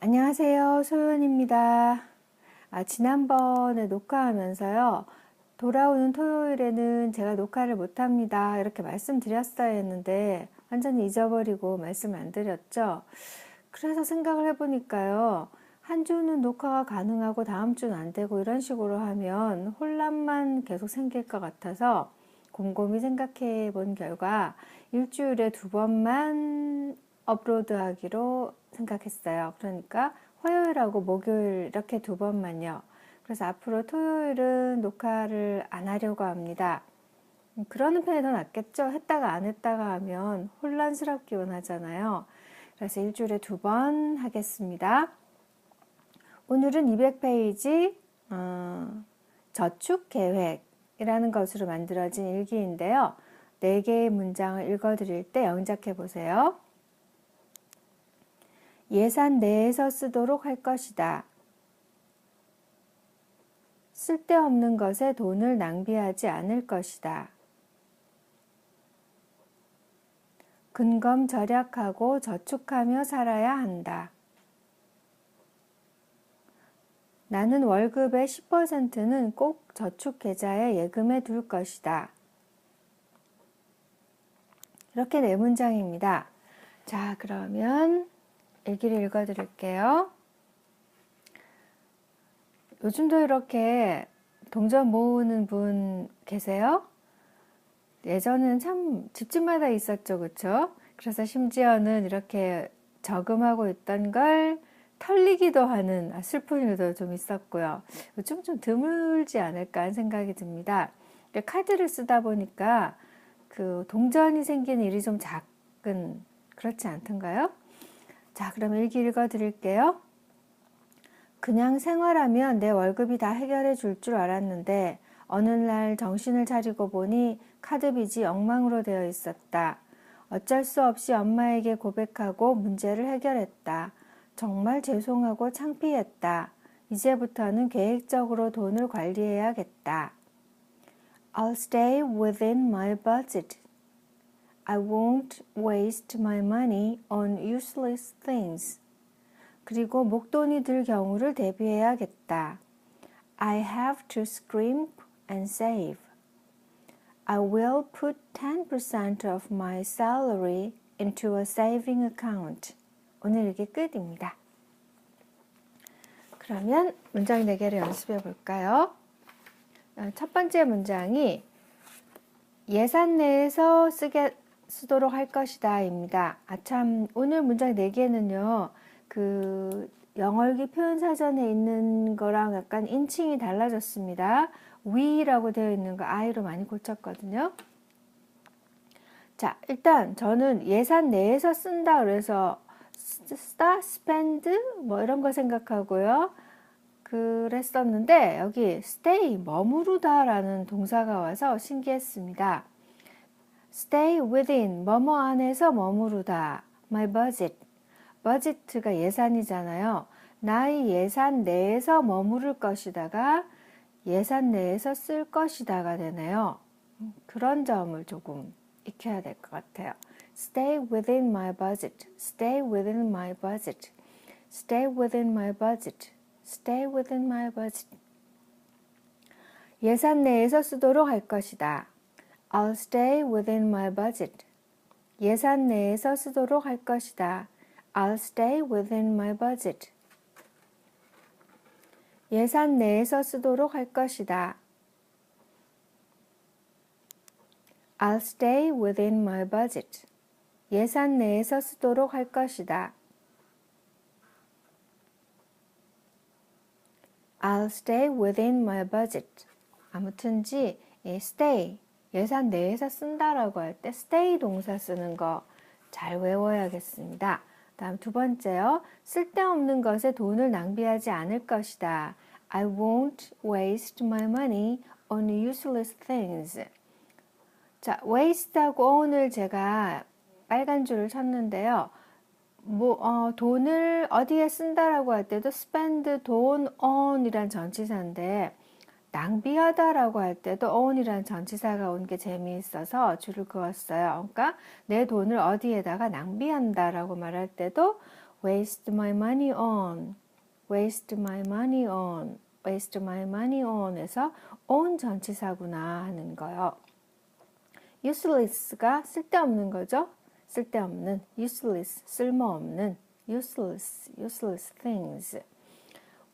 안녕하세요. 소연입니다. 지난번에 녹화하면서요. 돌아오는 토요일에는 제가 녹화를 못합니다. 이렇게 말씀드렸어야 했는데 완전히 잊어버리고 말씀 안 드렸죠. 그래서 생각을 해보니까요. 한 주는 녹화가 가능하고 다음 주는 안 되고 이런 식으로 하면 혼란만 계속 생길 것 같아서 곰곰이 생각해 본 결과 일주일에 2번만 업로드하기로 생각했어요. 그러니까 화요일하고 목요일 이렇게 2번만요. 그래서 앞으로 토요일은 녹화를 안 하려고 합니다. 그러는 편이 더 낫겠죠. 했다가 안 했다가 하면 혼란스럽기만 하잖아요. 그래서 일주일에 2번 하겠습니다. 오늘은 200페이지 저축계획이라는 것으로 만들어진 일기인데요. 4개의 문장을 읽어드릴 때 영작해 보세요. 예산 내에서 쓰도록 할 것이다. 쓸데없는 것에 돈을 낭비하지 않을 것이다. 근검 절약하고 저축하며 살아야 한다. 나는 월급의 10%는 꼭 저축계좌에 예금해 둘 것이다. 이렇게 4문장입니다. 자, 그러면 일기를 읽어드릴게요. 요즘도 이렇게 동전 모으는 분 계세요? 예전엔 참 집집마다 있었죠, 그쵸? 그래서 심지어는 이렇게 저금하고 있던 걸 털리기도 하는 슬픈 일도 좀 있었고요. 요즘 좀 드물지 않을까 하는 생각이 듭니다. 카드를 쓰다 보니까 그 동전이 생기는 일이 좀 작은, 그렇지 않던가요? 자, 그럼 일기 읽어 드릴게요. 그냥 생활하면 내 월급이 다 해결해 줄 줄 알았는데 어느 날 정신을 차리고 보니 카드 빚이 엉망으로 되어 있었다. 어쩔 수 없이 엄마에게 고백하고 문제를 해결했다. 정말 죄송하고 창피했다. 이제부터는 계획적으로 돈을 관리해야겠다. I'll stay within my budget. I won't waste my money on useless things. 그리고 목돈이 들 경우를 대비해야겠다. I have to scrimp and save. I will put 10% of my salary into a saving account. 오늘 이게 끝입니다. 그러면 문장 4개를 연습해 볼까요? 첫 번째 문장이 예산 내에서 쓰도록 할 것이다 입니다. 참 오늘 문장 4개는요. 그 영어일기 표현사전에 있는 거랑 약간 인칭이 달라졌습니다. we라고 되어 있는 거 I로 많이 고쳤거든요. 자, 일단 저는 예산 내에서 쓴다 그래서 쓰다, spend 뭐 이런 거 생각하고요. 그랬었는데 여기 stay, 머무르다 라는 동사가 와서 신기했습니다. stay within, 뭐뭐 안에서 머무르다. my budget. 버짓가 예산이잖아요. 나의 예산 내에서 머무를 것이다가 예산 내에서 쓸 것이다가 되네요. 그런 점을 조금 익혀야 될 것 같아요. Stay within my budget. Stay within my budget. Stay within my budget. Stay within my budget. 예산 내에서 쓰도록 할 것이다. I'll stay within my budget. 예산 내에서 쓰도록 할 것이다. I'll stay within my budget. 예산 내에서 쓰도록 할 것이다. I'll stay within my budget. 예산 내에서 쓰도록 할 것이다. I'll stay within my budget. 아무튼지 stay, 예산 내에서 쓴다라고 할 때 stay 동사 쓰는 거 잘 외워야겠습니다. 다음 2번째요. 쓸데없는 것에 돈을 낭비하지 않을 것이다. I won't waste my money on useless things. 자, waste하고 on을 제가 빨간 줄을 쳤는데요. 돈을 어디에 쓴다라고 할 때도 spend 돈 on이란 전치사인데 낭비하다라고 할 때도 own이라는 전치사가 온 게 재미있어서 줄을 그었어요. 그러니까 내 돈을 어디에다가 낭비한다라고 말할 때도 waste my money on, waste my money on, waste my money on 에서 on 전치사구나 하는 거요. useless가 쓸데없는 거죠. 쓸데없는, useless, 쓸모없는, useless, useless things.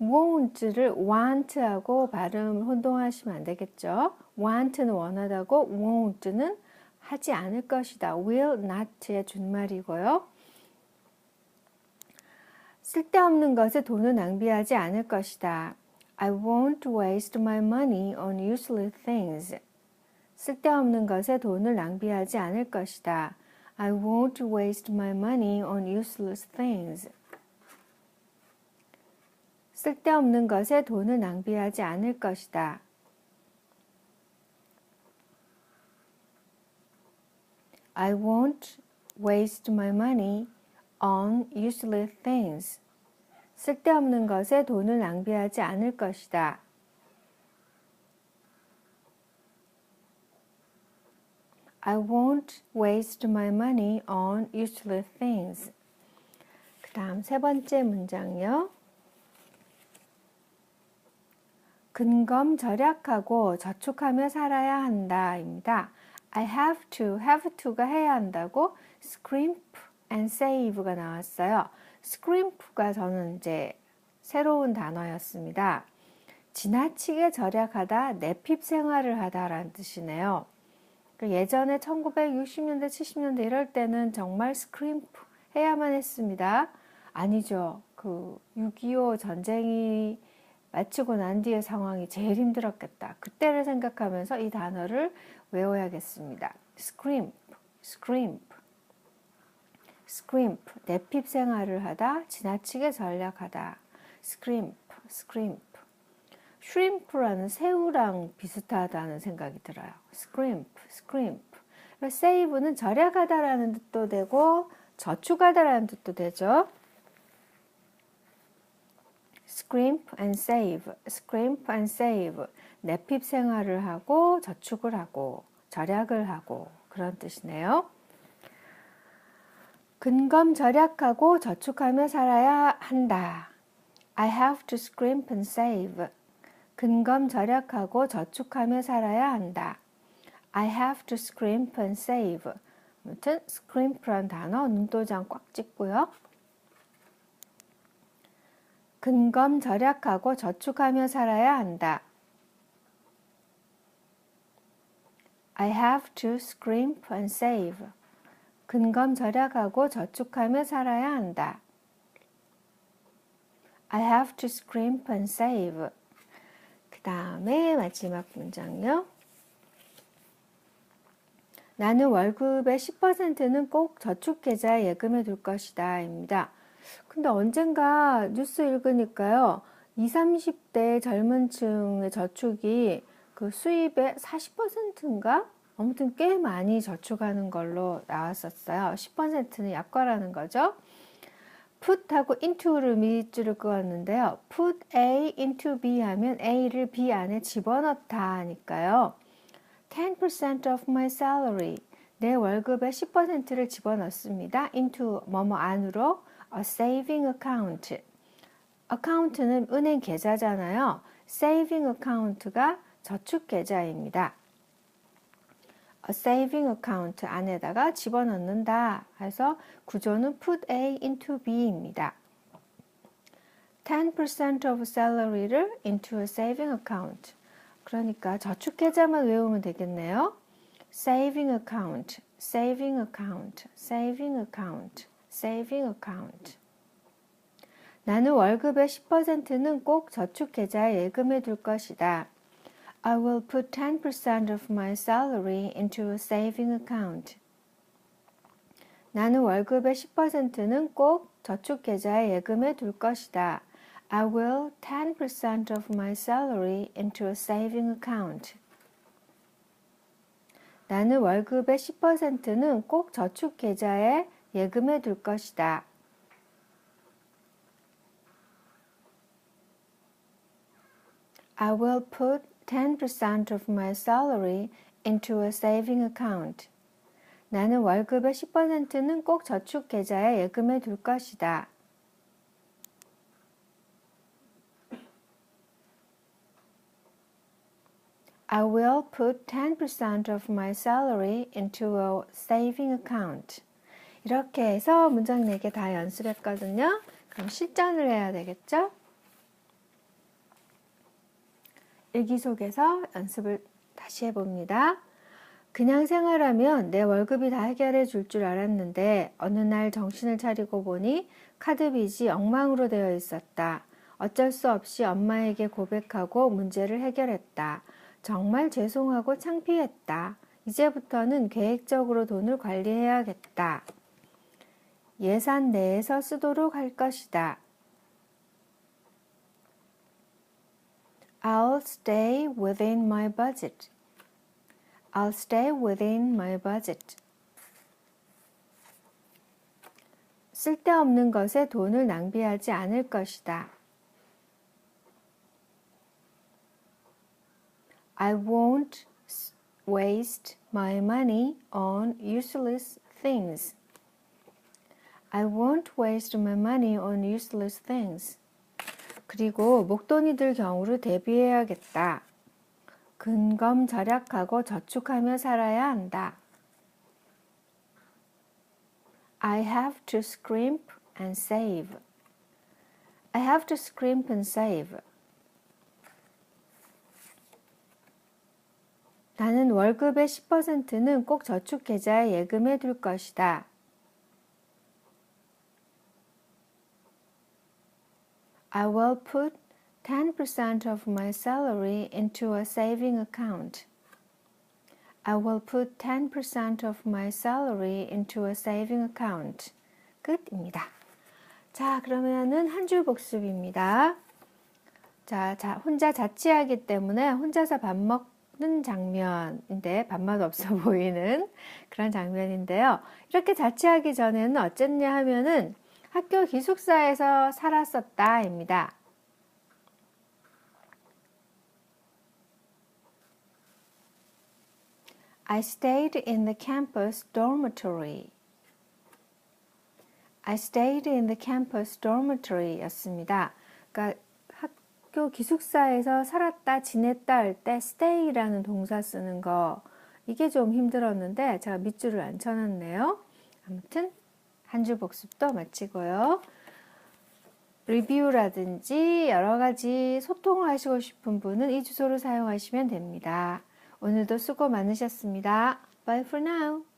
won't를 want하고 발음을 혼동하시면 안 되겠죠. want는 원하다고 won't는 하지 않을 것이다. will not의 준말이고요. 쓸데없는 것에 돈을 낭비하지 않을 것이다. I won't waste my money on useless things. 쓸데없는 것에 돈을 낭비하지 않을 것이다. I won't waste my money on useless things. 쓸데없는 것에 돈을 낭비하지 않을 것이다. I won't waste my money on useless things. 쓸데없는 것에 돈을 낭비하지 않을 것이다. I won't waste my money on useless things. 그 다음 세 번째 문장요. 근검절약하고 저축하며 살아야 한다 입니다. I have to가 해야 한다고 scrimp and save가 나왔어요. scrimp가 저는 이제 새로운 단어였습니다. 지나치게 절약하다, 내핍 생활을 하다라는 뜻이네요. 예전에 1960년대, 70년대 이럴 때는 정말 scrimp 해야만 했습니다. 아니죠. 그 6.25 전쟁이 마치고 난 뒤의 상황이 제일 힘들었겠다. 그때를 생각하면서 이 단어를 외워야겠습니다. scrimp, scrimp, scrimp, 내핍 생활을 하다, 지나치게 절약하다. scrimp, scrimp. shrimp라는 새우랑 비슷하다는 생각이 들어요. scrimp, scrimp. save는 절약하다라는 뜻도 되고 저축하다라는 뜻도 되죠. scrimp and save, scrimp and save. 내핍 생활을 하고 저축을 하고 절약을 하고 그런 뜻이네요. 근검절약하고 저축하며 살아야 한다. I have to scrimp and save. 근검절약하고 저축하며 살아야 한다. I have to scrimp and save. 아무튼 scrimp라는 단어 눈도장 꽉 찍고요. 근검절약하고 저축하며 살아야 한다. I have to scrimp and save. 근검절약하고 저축하며 살아야 한다. I have to scrimp and save. 그 다음에 마지막 문장요. 나는 월급의 10%는 꼭 저축계좌에 예금해 둘 것이다 입니다. 근데 언젠가 뉴스 읽으니까요. 20, 30대 젊은 층의 저축이 그 수입의 40%인가? 아무튼 꽤 많이 저축하는 걸로 나왔었어요. 10%는 약과라는 거죠. put하고 into를 밑줄을 그었는데요. put A into B 하면 A를 B 안에 집어넣다 하니까요. 10% of my salary, 내 월급의 10%를 집어넣습니다. into 뭐뭐 안으로 a saving account. account는 은행 계좌잖아요. saving account가 저축 계좌입니다. a saving account 안에다가 집어넣는다. 그래서 구조는 put A into B입니다. 10% of salary를 into a saving account. 그러니까 저축 계좌만 외우면 되겠네요. saving account, saving account, saving account, saving account. 나는 월급의 10%는 꼭 저축 계좌에 예금해 둘 것이다. I will put 10% of my salary into a saving account. 나는 월급의 10%는 꼭 저축 계좌에 예금해 둘 것이다. I will 10% of my salary into a saving account. 나는 월급의 10%는 꼭 저축 계좌에 예금해 둘 것이다. I will put 10% of my salary into a saving account. 나는 월급의 10%는 꼭 저축 계좌에 예금해 둘 것이다. I will put 10% of my salary into a saving account. 이렇게 해서 문장 4개 다 연습했거든요. 그럼 실전을 해야 되겠죠? 일기 속에서 연습을 다시 해봅니다. 그냥 생활하면 내 월급이 다 해결해 줄 줄 알았는데 어느 날 정신을 차리고 보니 카드 빚이 엉망으로 되어 있었다. 어쩔 수 없이 엄마에게 고백하고 문제를 해결했다. 정말 죄송하고 창피했다. 이제부터는 계획적으로 돈을 관리해야겠다. 예산 내에서 쓰도록 할 것이다. I'll stay within my budget. I'll stay within my budget. 쓸데없는 것에 돈을 낭비하지 않을 것이다. I won't waste my money on useless things. I won't waste my money on useless things. 그리고 목돈이 들 경우를 대비해야겠다. 근검 절약하고 저축하며 살아야 한다. I have to scrimp and save. I have to scrimp and save. 나는 월급의 10%는 꼭 저축계좌에 예금해 둘 것이다. I will put 10% of my salary into a saving account. I will put 10% of my salary into a saving account. 끝입니다. 자, 그러면은 한 줄 복습입니다. 자, 혼자 자취하기 때문에 혼자서 밥 먹는 장면인데 밥맛 없어 보이는 그런 장면인데요. 이렇게 자취하기 전에는 어쨌냐 하면은 학교 기숙사에서 살았었다입니다. I stayed in the campus dormitory. I stayed in the campus dormitory 였습니다. 그러니까 학교 기숙사에서 살았다, 지냈다 할 때 stay라는 동사 쓰는 거 이게 좀 힘들었는데 제가 밑줄을 안 쳐놨네요. 아무튼 한 줄 복습도 마치고요. 리뷰라든지 여러 가지 소통을 하시고 싶은 분은 이 주소를 사용하시면 됩니다. 오늘도 수고 많으셨습니다. Bye for now.